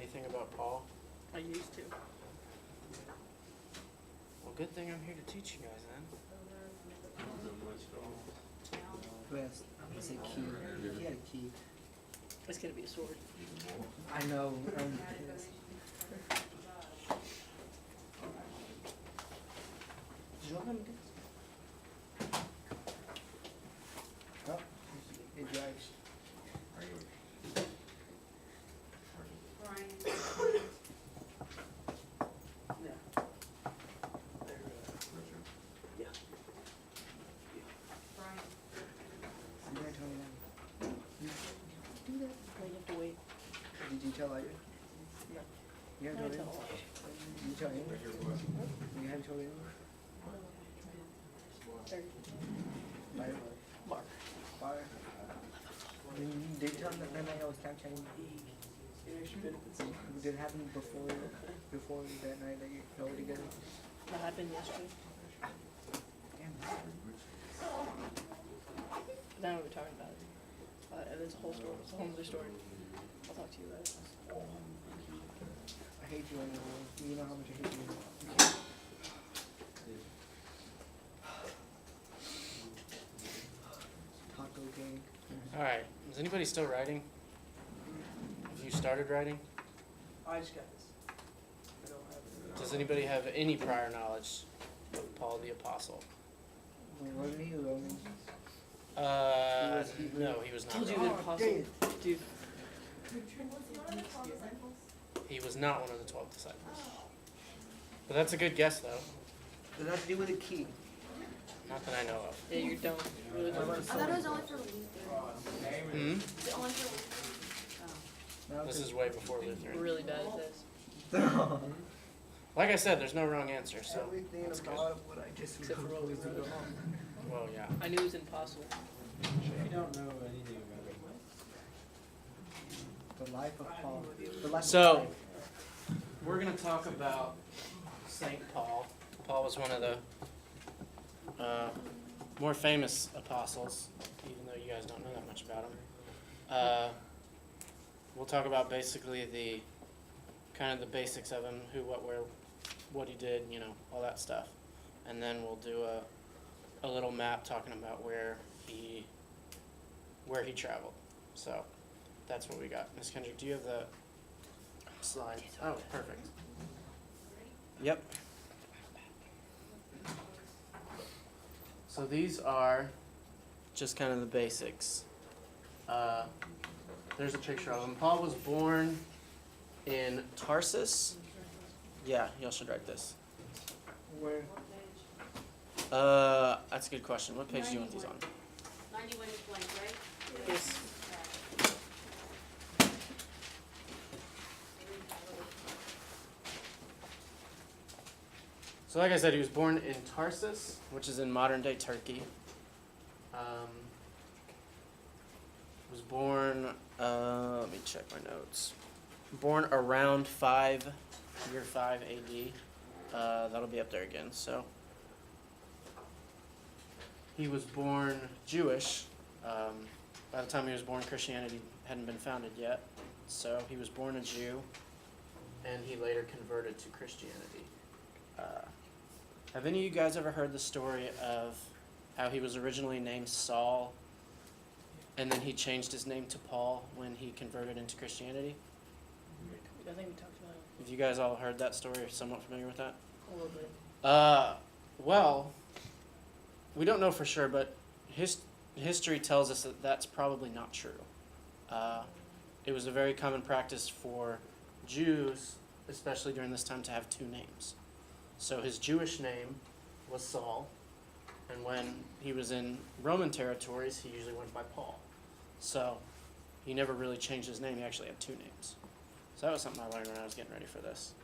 anything about Paul? I used to. Well, good thing I'm here to teach you guys then. West. It's a key. He had a key. It's gonna be a sword. I know. Did you open it? Oh, it drives. Yeah. Yeah. I'm gonna tell you now. Do that. No, you have to wait. Did you tell Aya? No. You haven't I told tell him? a lot. Did you tell him? You haven't told him? Fire. Mark. Fire. You did tell him that night I was Snapchatting. Did it happen before that night that you fell together? That happened yesterday. Damn. Now we're talking about it. And it's a whole story. It's a whole other story. I'll talk to you about it. I hate you anymore. You know how much I hate you. Taco gang. Alright, is anybody still writing? Have you started writing? I just got this. I don't have it. Does anybody have any prior knowledge of Paul the Apostle? Wasn't he Roman? No, he was not Told you Roman. the apostle. Dude. He was not one of the 12 disciples. But that's a good guess, though. Does that have to do with a key? Not that I know of. Yeah, you're dumb. Really dumb. I thought it was only for Lutheran. Hmm? Is it only for Lutheran? This is way before Lutheran. Really bad at this. Like I said, there's no wrong answer, so Everything that's good. about what I just Except for wrote what we was wrote. wrong. Well, yeah. I knew it was impossible. You don't know anything about it. The life of Paul. The life So, of Paul. we're going to talk about St. Paul. Paul was one of the more famous apostles, even though you guys don't know that much about him. We'll talk about basically the kind of the basics of him, who, what, where, what he did, you know, all that stuff. And then we'll do a little map talking about where he traveled. So that's what we got. Ms. Kendrick, do you have the slide? Oh, perfect. Yep. So these are just kind of the basics. There's a picture of him. Paul was born in Tarsus. Yeah, y'all should write this. Where? That's a good question. What page do you want these on? 91 is blank, right? Yes. So like I said, he was born in Tarsus, which is in modern-day Turkey. Was born, let me check my notes. Born around year 5 AD. That'll be up there again, so. He was born Jewish. By the time he was born, Christianity hadn't been founded yet. So he was born a Jew, and he later converted to Christianity. Have any of you guys ever heard the story of how he was originally named Saul, and then he changed his name to Paul when he converted into Christianity? I think we talked about it Have you guys all heard that story or somewhat familiar with that? a little bit. Well, we don't know for sure, but history tells us that that's probably not true. It was a very common practice for Jews, especially during this time, to have two names. So his Jewish name was Saul, and when he was in Roman territories, he usually went by Paul. So he never really changed his name. He actually had two names. So that was something I learned when I was getting ready for this.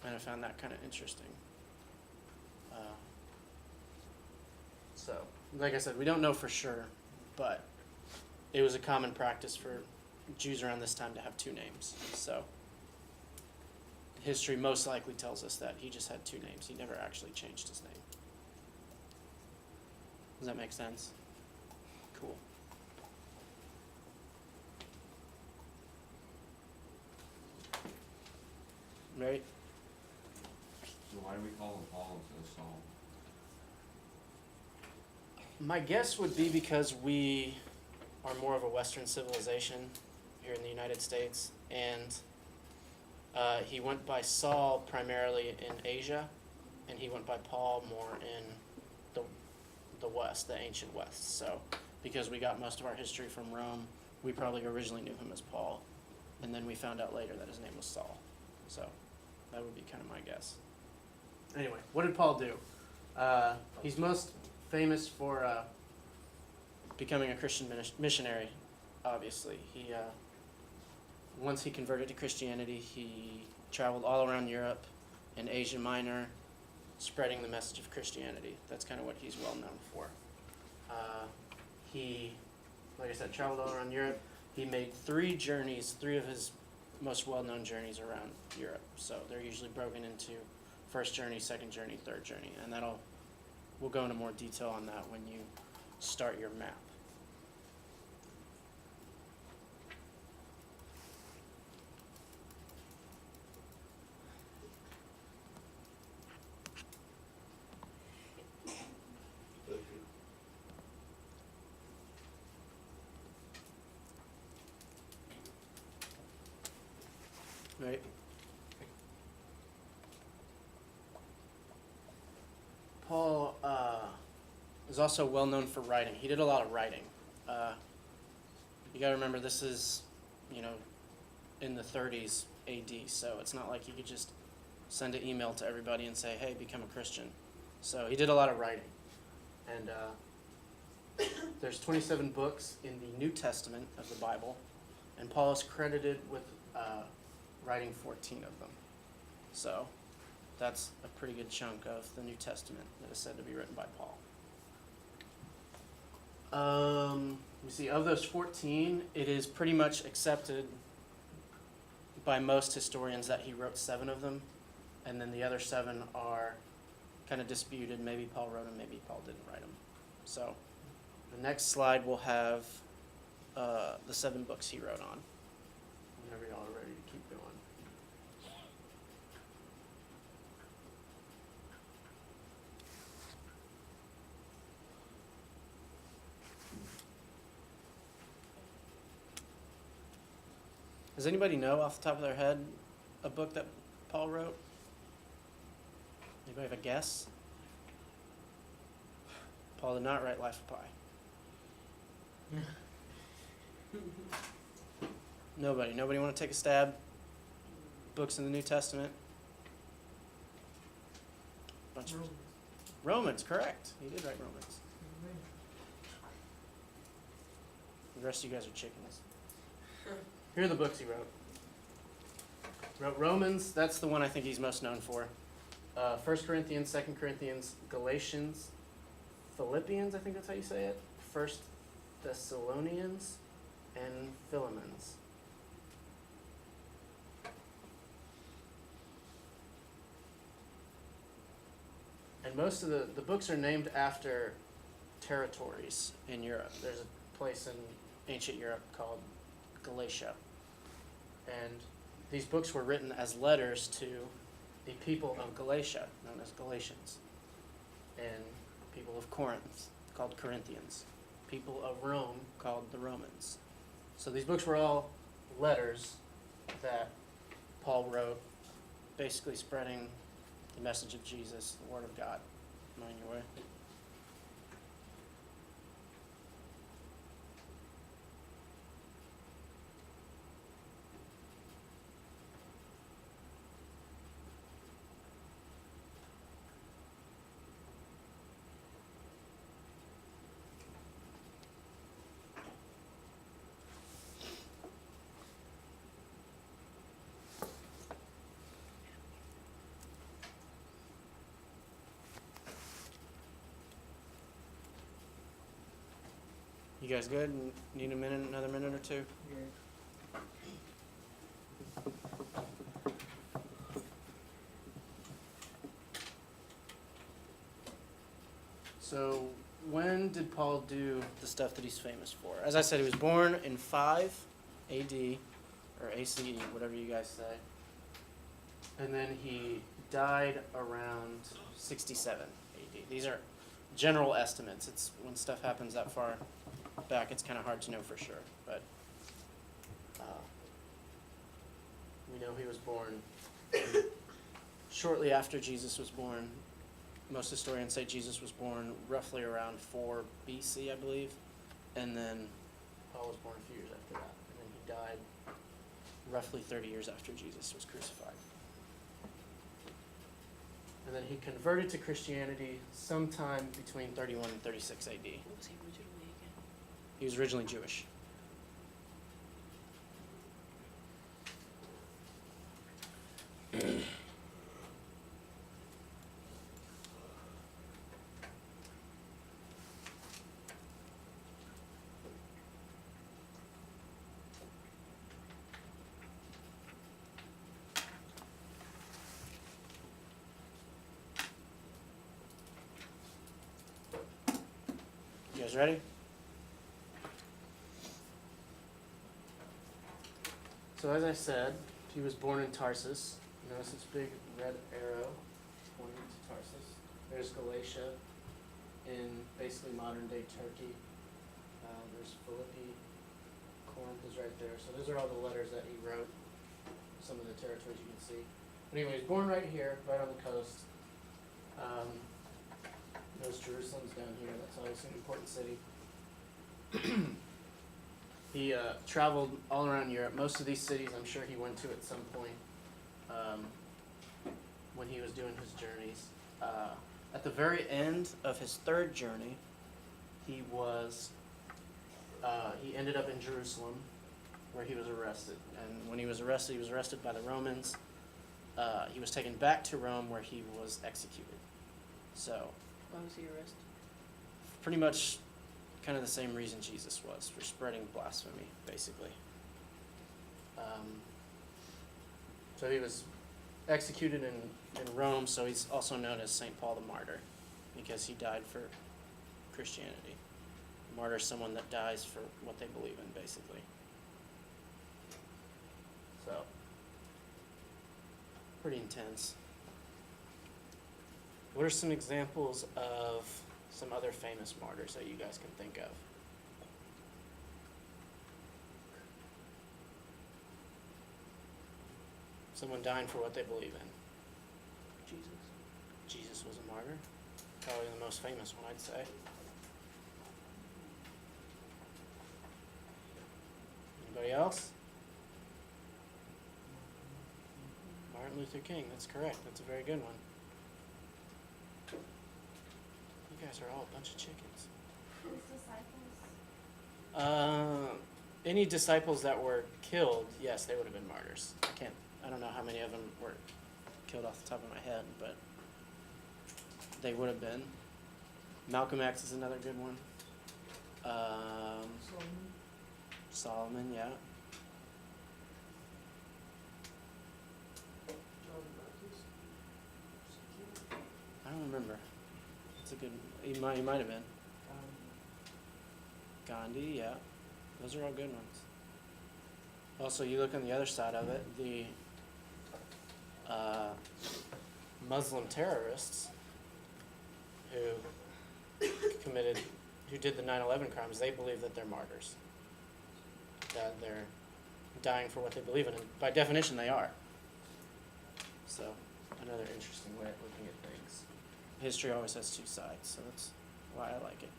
And I found that kind of interesting. So, like I said, we don't know for sure, but it was a common practice for Jews around this time to have two names. So history most likely tells us that he just had two names. He never actually changed his name. Does that make sense? Cool. right? So why do we call him Paul instead of Saul? My guess would be because we are more of a Western civilization here in the United States, and he went by Saul primarily in Asia, and he went by Paul more in the West, the ancient West. So, because we got most of our history from Rome, we probably originally knew him as Paul, and then we found out later that his name was Saul. So, that would be kind of my guess. Anyway, what did Paul do? He's most famous for becoming a Christian missionary, obviously. He once he converted to Christianity, he traveled all around Europe and Asia Minor, spreading the message of Christianity. That's kind of what he's well known for. He, like I said, traveled all around Europe. He made 3 journeys, 3 of his most well-known journeys around Europe. So they're usually broken into first journey, second journey, third journey, and we'll go into more detail on that when you start your map. Right. Paul is also well known for writing. He did a lot of writing. You got to remember, this is, in the 30s AD, so it's not like you could just send an email to everybody and say, hey, become a Christian. So he did a lot of writing. And there's 27 books in the New Testament of the Bible, and Paul is credited with writing 14 of them. So that's a pretty good chunk of the New Testament that is said to be written by Paul. Let me see, of those 14, it is pretty much accepted by most historians that he wrote 7 of them, and then the other 7 are kind of disputed. Maybe Paul wrote them, maybe Paul didn't write them. So the next slide will have the 7 books he wrote on. Whenever y'all are ready to keep going. Does anybody know off the top of their head a book that Paul wrote? Anybody have a guess? Paul did not write Life of Pi. Nobody want to take a stab? Books in the New Testament? Bunch of Romans, correct. He did write Romans. The rest of you guys are chickens. Here are the books he wrote. Wrote Romans, that's the one I think he's most known for. 1 Corinthians, 2 Corinthians, Galatians, Philippians, I think that's how you say it. 1 Thessalonians, and Philemons. And most of the books are named after territories in Europe. There's a place in ancient Europe called Galatia. And these books were written as letters to the people of Galatia, known as Galatians, and people of Corinth, called Corinthians, people of Rome, called the Romans. So these books were all letters that Paul wrote, basically spreading the message of Jesus, the Word of God. Am I in your way? You guys good? Need another minute or two? Yeah. So when did Paul do the stuff that he's famous for? As I said, he was born in 5 AD, or ACE, whatever you guys say. and then he died around 67 AD. These are general estimates. It's when stuff happens that far back, it's kind of hard to know for sure. But we know he was born shortly after Jesus was born. Most historians say Jesus was born roughly around 4 BC, I believe, and then Paul was born a few years after that, and then he died roughly 30 years after Jesus was crucified. And then he converted to Christianity sometime between 31 and 36 AD. What was he originally again? He was originally Jewish. You guys ready? So as I said, he was born in Tarsus. Notice this big red arrow pointing to Tarsus. There's Galatia in basically modern day Turkey. There's Philippi. Corinth is right there. So those are all the letters that he wrote. Some of the territories you can see. But anyway, he's born right here, right on the coast. Notice Jerusalem's down here. That's obviously an important city. He traveled all around Europe. Most of these cities, I'm sure he went to at some point when he was doing his journeys. At the very end of his third journey, he ended up in Jerusalem, where he was arrested. And when he was arrested by the Romans. He was taken back to Rome, where he was executed. So, Why was he arrested? pretty much kind of the same reason Jesus was, for spreading blasphemy, basically. So he was executed in Rome, so he's also known as St. Paul the Martyr, because he died for Christianity. A martyr is someone that dies for what they believe in, basically. So, pretty intense. What are some examples of some other famous martyrs that you guys can think of? Someone dying for what they believe in. Jesus. Jesus was a martyr. Probably the most famous one, I'd say. Anybody else? Martin Luther King, that's correct. That's a very good one. You guys are all a bunch of chickens. His disciples. Any disciples that were killed, yes, they would have been martyrs. I don't know how many of them were killed off the top of my head, but they would have been. Malcolm X is another good one. Solomon, yeah. I don't remember. It's a good. He might have been. Gandhi, yeah. Those are all good ones. Also, you look on the other side of it, the Muslim terrorists who did the 9/11 crimes, they believe that they're martyrs. That they're dying for what they believe in, and by definition they are. So, another interesting way of looking at things. History always has two sides, so that's why I like it.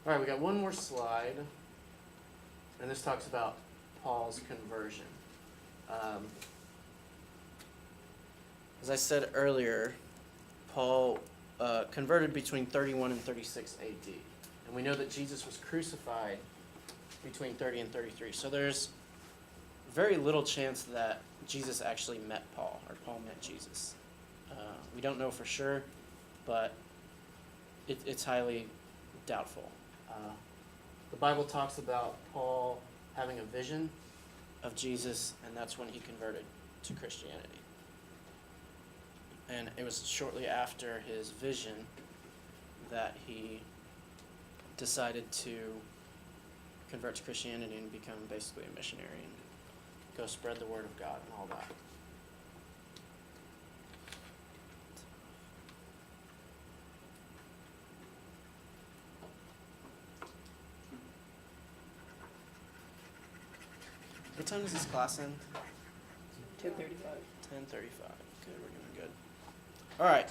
All right, we got one more slide, and this talks about Paul's conversion. As I said earlier, Paul converted between 31 and 36 AD, and we know that Jesus was crucified between 30 and 33. So there's very little chance that Jesus actually met Paul, or Paul met Jesus. We don't know for sure, but it's highly doubtful. The Bible talks about Paul having a vision of Jesus, and that's when he converted to Christianity. And it was shortly after his vision that he decided to convert to Christianity and become basically a missionary and go spread the word of God and all that. What time does this class end? 10:35. 10:35. Good, we're doing good. All right.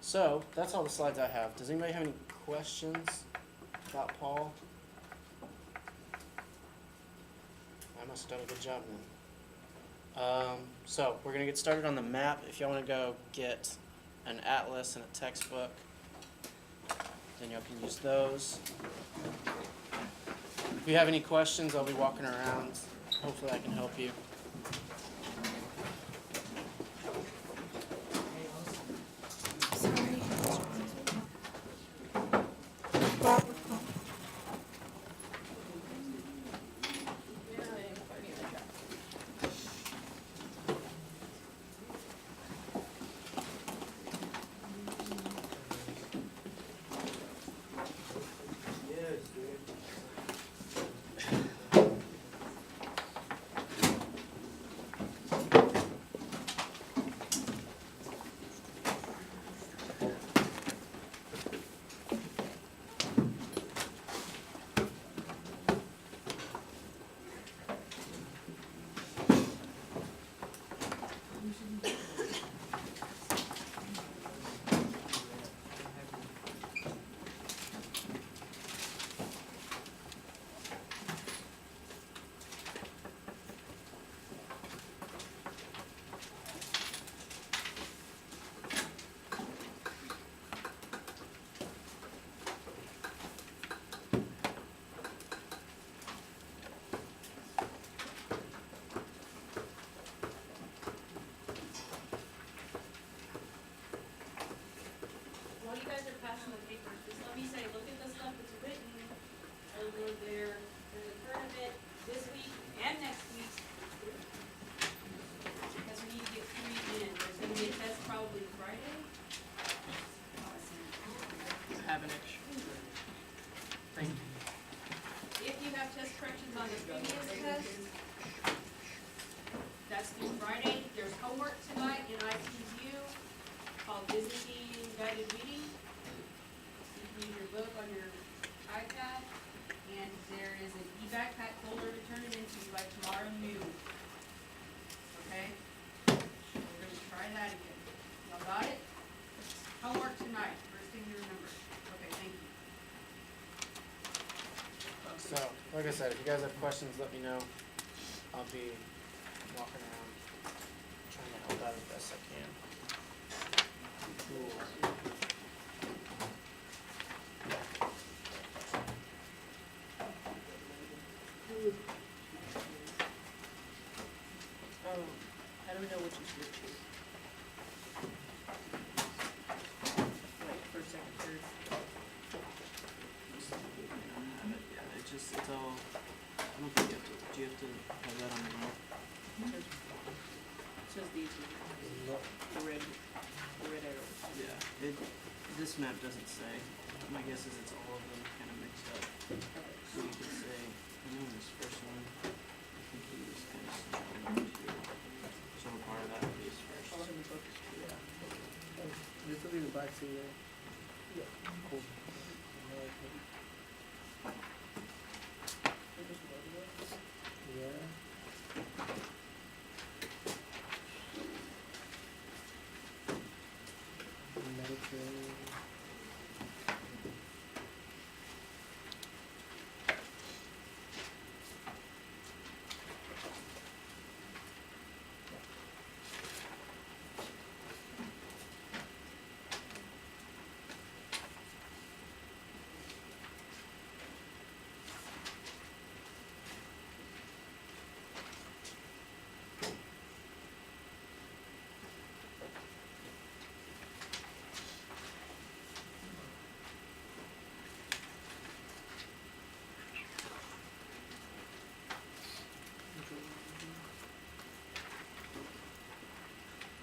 So that's all the slides I have. Does anybody have any questions about Paul? I must have done a good job then. So we're gonna get started on the map. If y'all want to go get an atlas and a textbook, then y'all can use those. If you have any questions, I'll be walking around. Hopefully I can help you. Yeah, I am finding the track. While you guys are passing the papers, just let me say, look at the stuff that's written over there. There's a current event this week and next week. Because we need to get 3 in. There's gonna be a test probably Friday. Have an extra. Thank you. If you have test corrections on the previous test, that's due Friday. There's homework tonight in ITU called Byzantine Guided Reading. You can use your book on your iPad, and there is an e-backpack folder to turn it into by tomorrow noon. Okay? We're gonna try that again. Y'all got it? Homework tonight, first thing you remember. Okay, thank you. So, like I said, if you guys have questions, let me know. I'll be walking around trying to help out as best I can. Cool. I don't know which is which. Like first, second, third. Yeah, it's all, I don't think do you have to have that on the map? It says these are the red arrows. Yeah, this map doesn't say. My guess is it's all of them kind of mixed up. So you could say, I know this first one, I think he was kind of showing it too. So part of that is first. All in the book. Yeah. This will be the black sea, right? Yeah. Cool. Yeah. Mediterranean.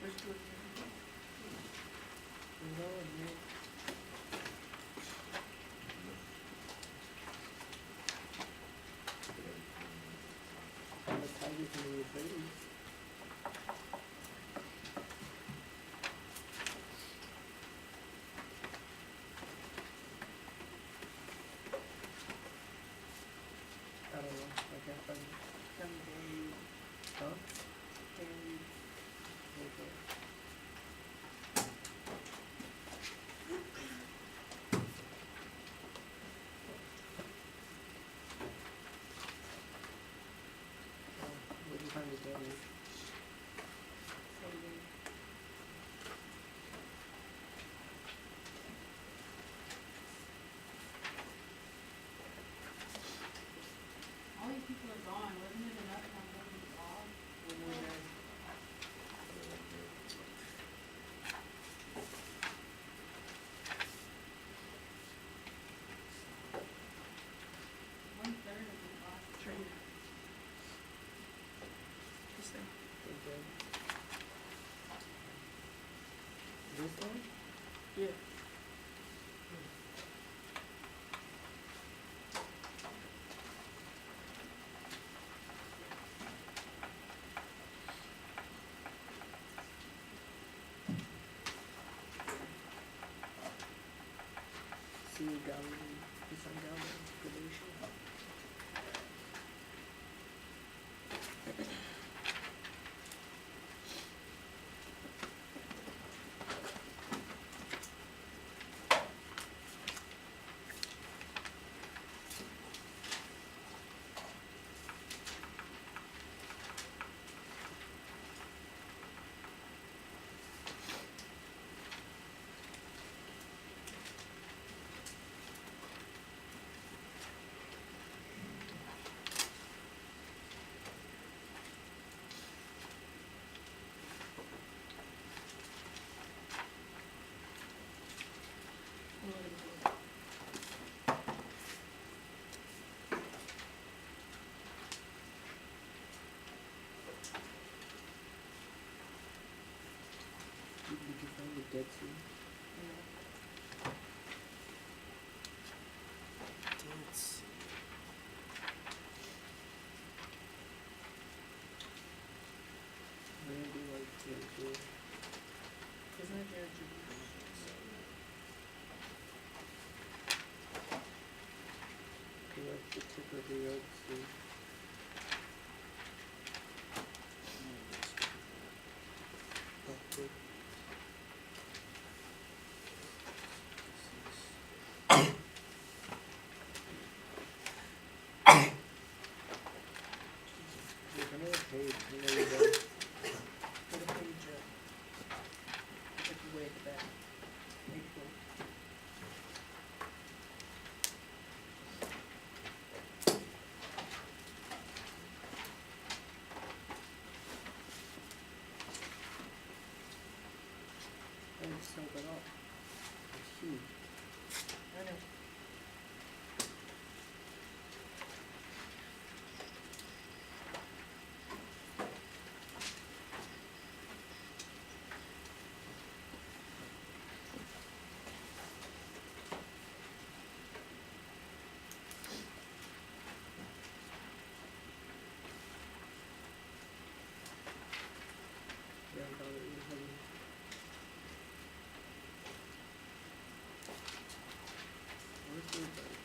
Where's Jordan? The tigers and the Euphrates. I don't know. I can't find it. Huh? Where'd you find this Danny? All these people are gone, wasn't it enough to have one of these off? One third of the lost. Train. This thing. Okay. This one? Yeah. See you down, this one down there, Ganesha. Did you find the Dead Sea? Dead Sea. Maybe like here. Isn't it there? Okay, like the tip of the Red Sea. Okay. There's another page, you know, you go. Put a page up. It's like way at the back. Page 4. I just sold it up. It's huge. I know. Yeah, I thought it was heavy. Where's the bird?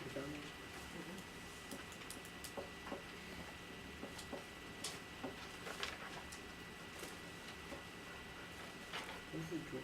You found it? Where's the drawer?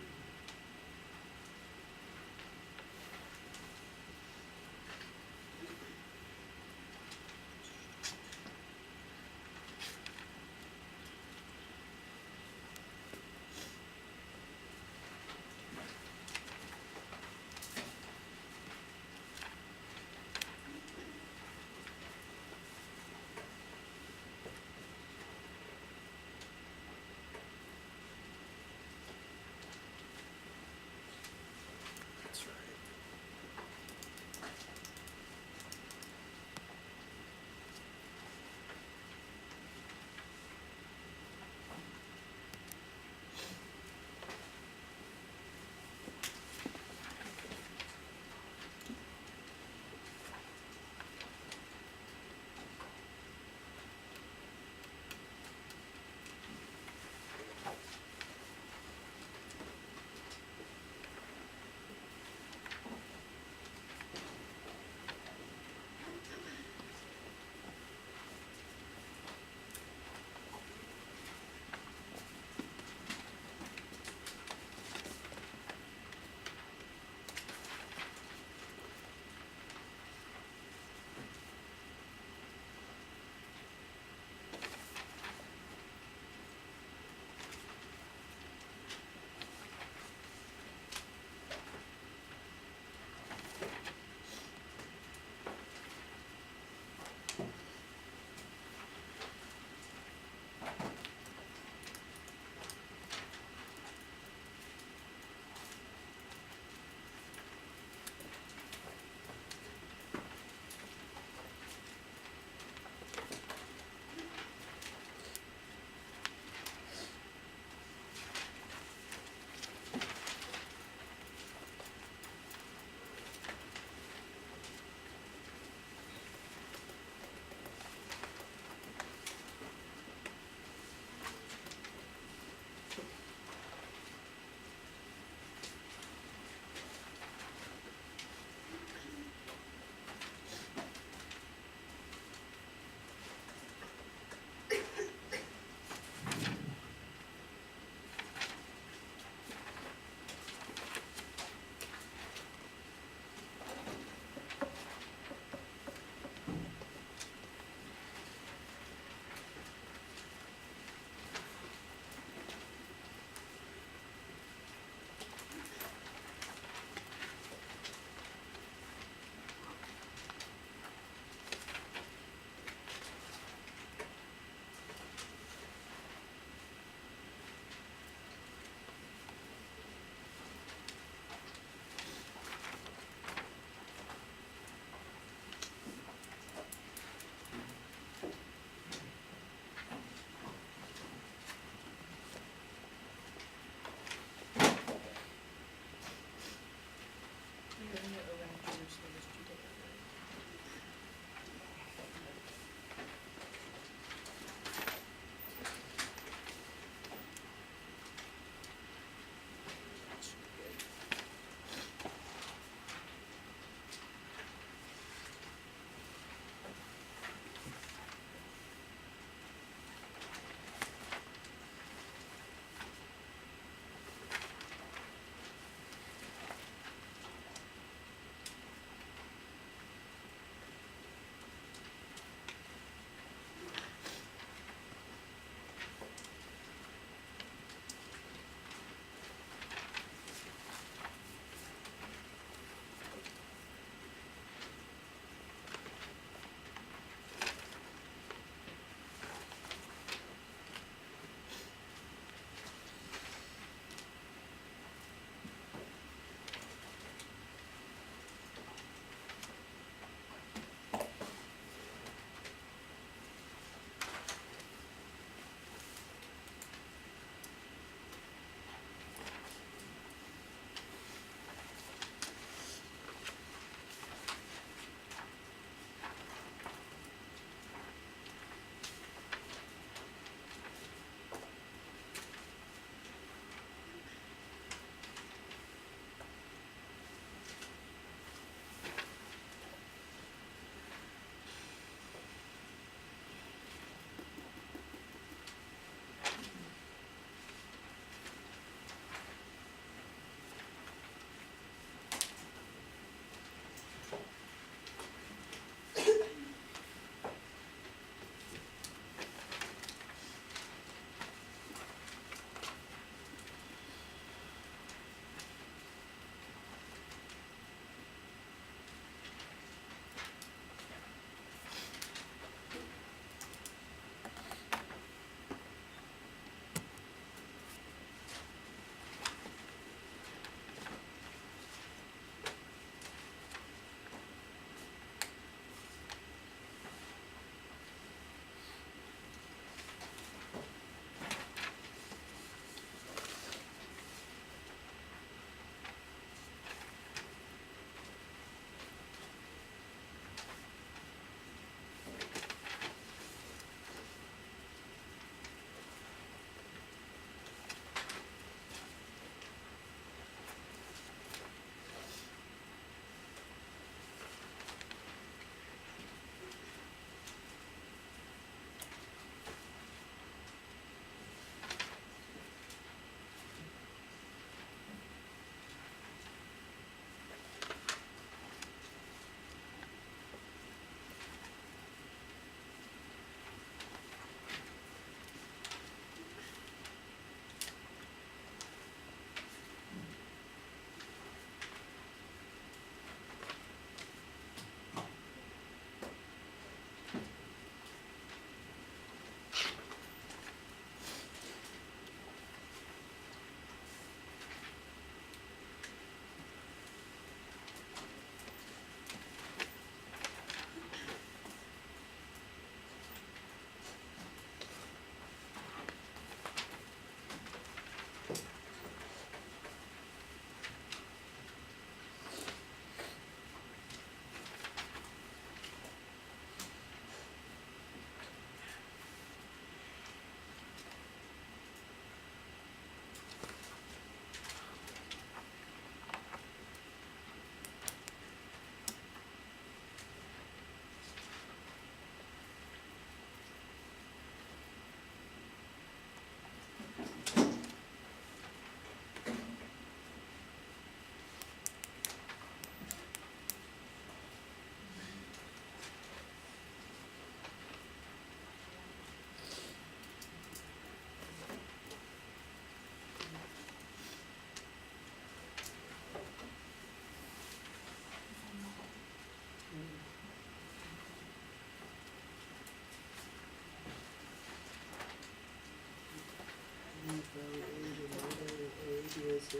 Guys,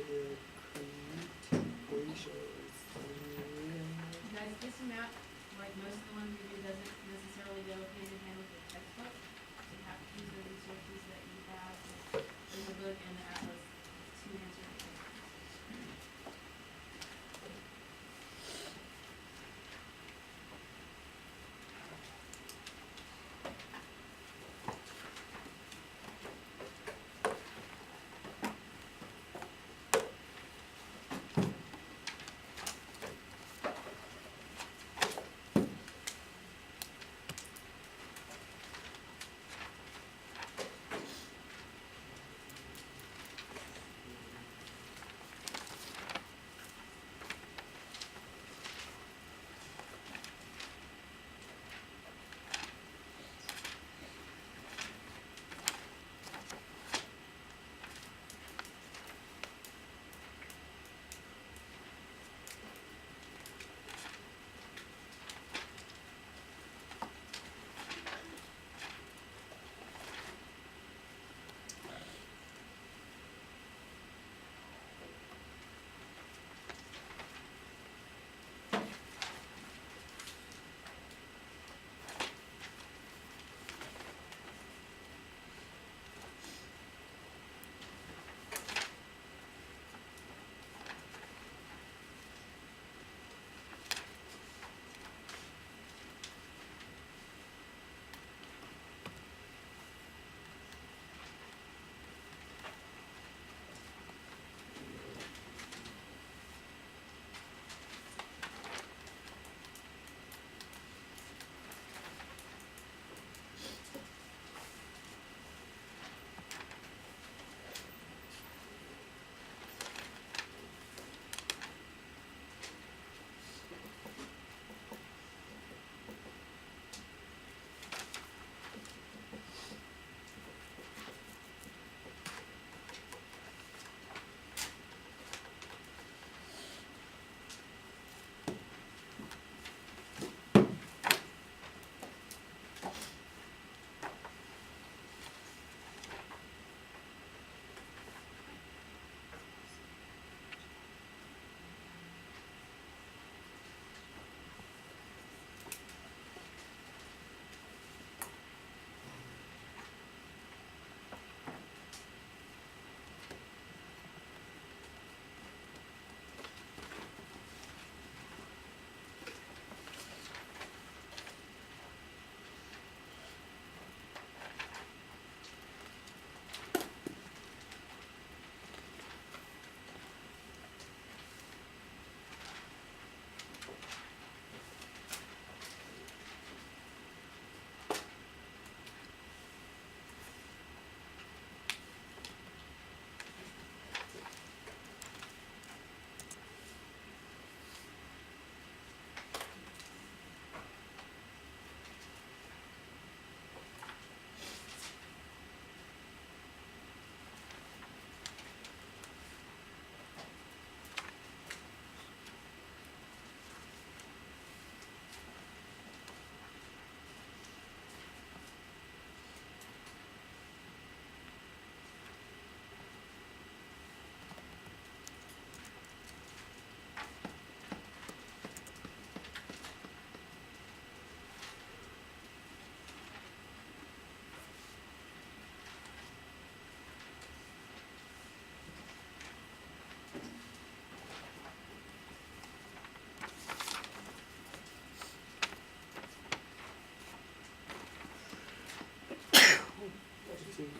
this map, like most of the ones we do, doesn't necessarily go hand in hand with the textbook. So you have to use the resources that you have in the book and the atlas to answer the questions.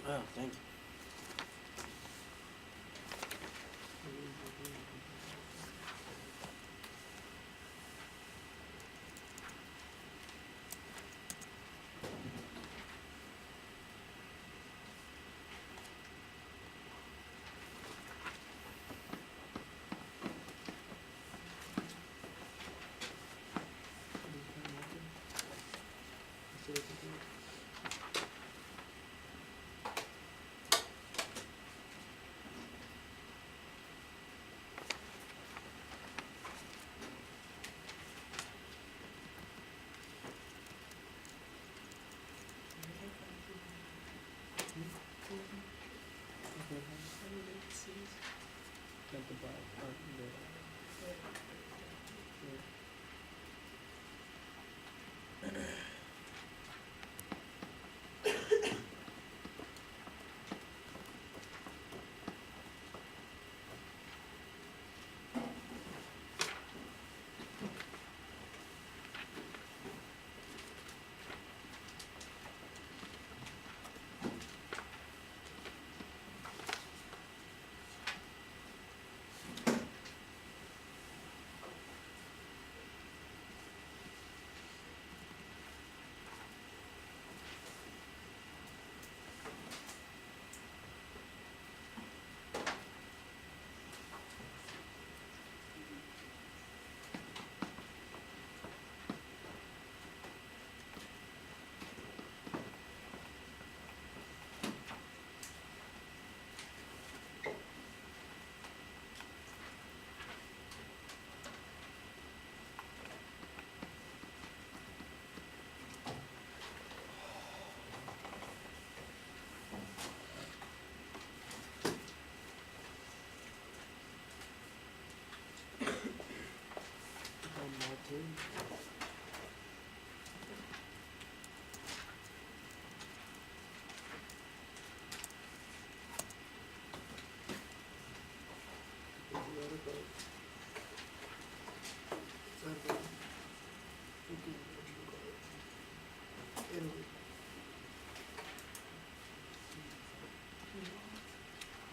Oh, thank you. Not the black, the.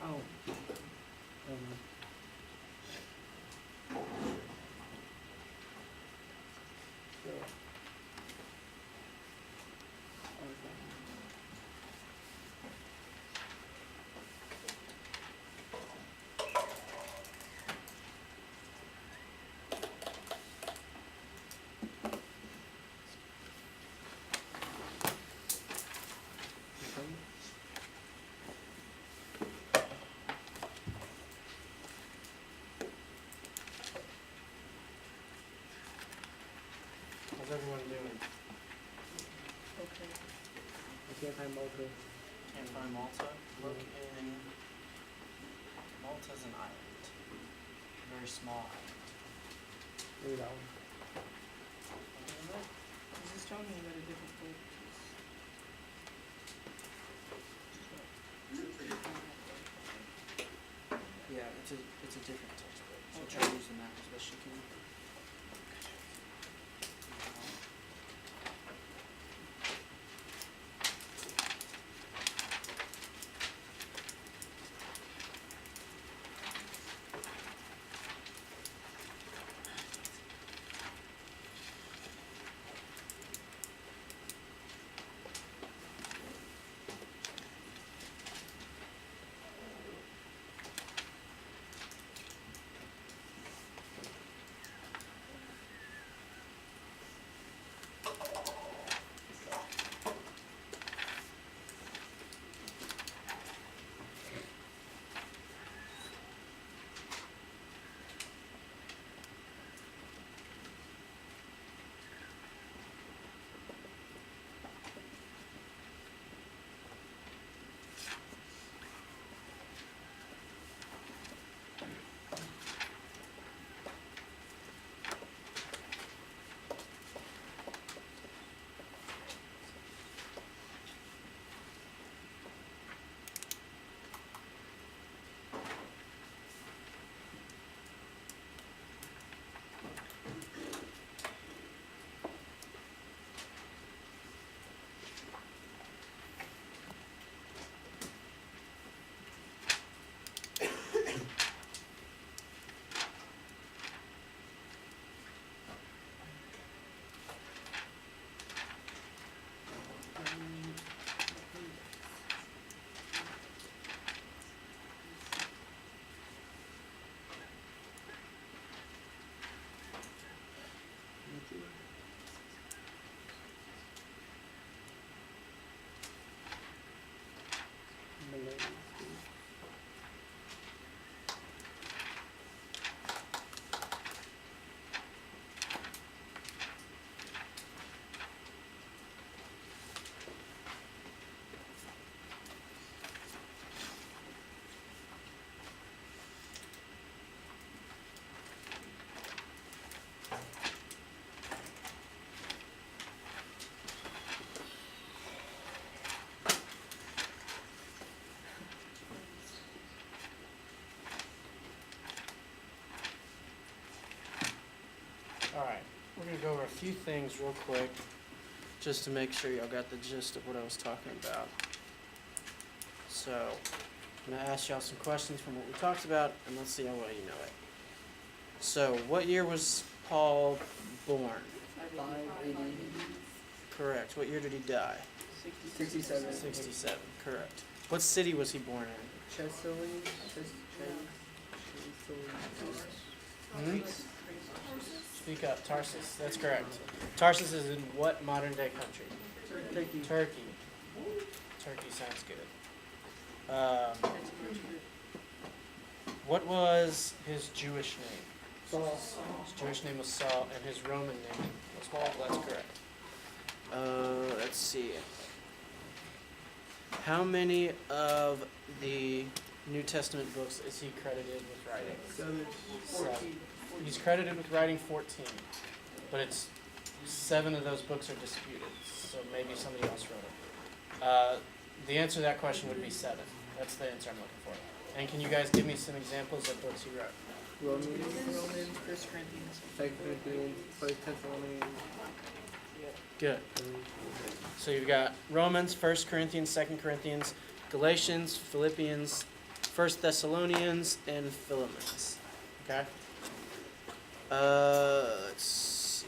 Oh. How's everyone doing? Okay. I can't find Malta. Can't find Malta? Look in. Malta's an island. Very small island. Maybe that one. This is talking about a different book. Yeah, it's a different textbook. So try to use the map as best you can. few things real quick, just to make sure y'all got the gist of what I was talking about. So, I'm gonna ask y'all some questions from what we talked about, and let's see how well you know it. So, what year was Paul born? 580. Correct. What year did he die? 67. 67. Correct. What city was he born in? Chesapeake. Hmm? Speak up. Tarsus. That's correct. Tarsus is in what modern day country? Turkey. Turkey. Turkey sounds good. What was his Jewish name? Saul. His Jewish name was Saul, and his Roman name was Paul. That's correct. Let's see. How many of the New Testament books is he credited with writing? 7. He's credited with writing 14, but it's 7 of those books are disputed, so maybe somebody else wrote it. The answer to that question would be 7. That's the answer I'm looking for. And can you guys give me some examples of books he wrote? Romans. 1 Corinthians. 2 Corinthians. 1 Thessalonians. Good. So you've got Romans, 1 Corinthians, 2 Corinthians, Galatians, Philippians, 1 Thessalonians, and Philemons. Okay? Let's see.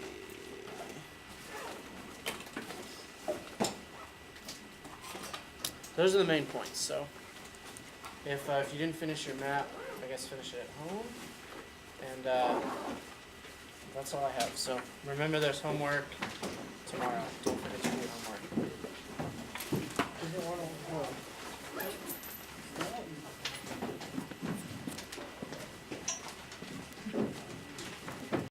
Those are the main points. So if you didn't finish your map, I guess finish it at home. And that's all I have. So remember, there's homework tomorrow. Don't forget to do homework.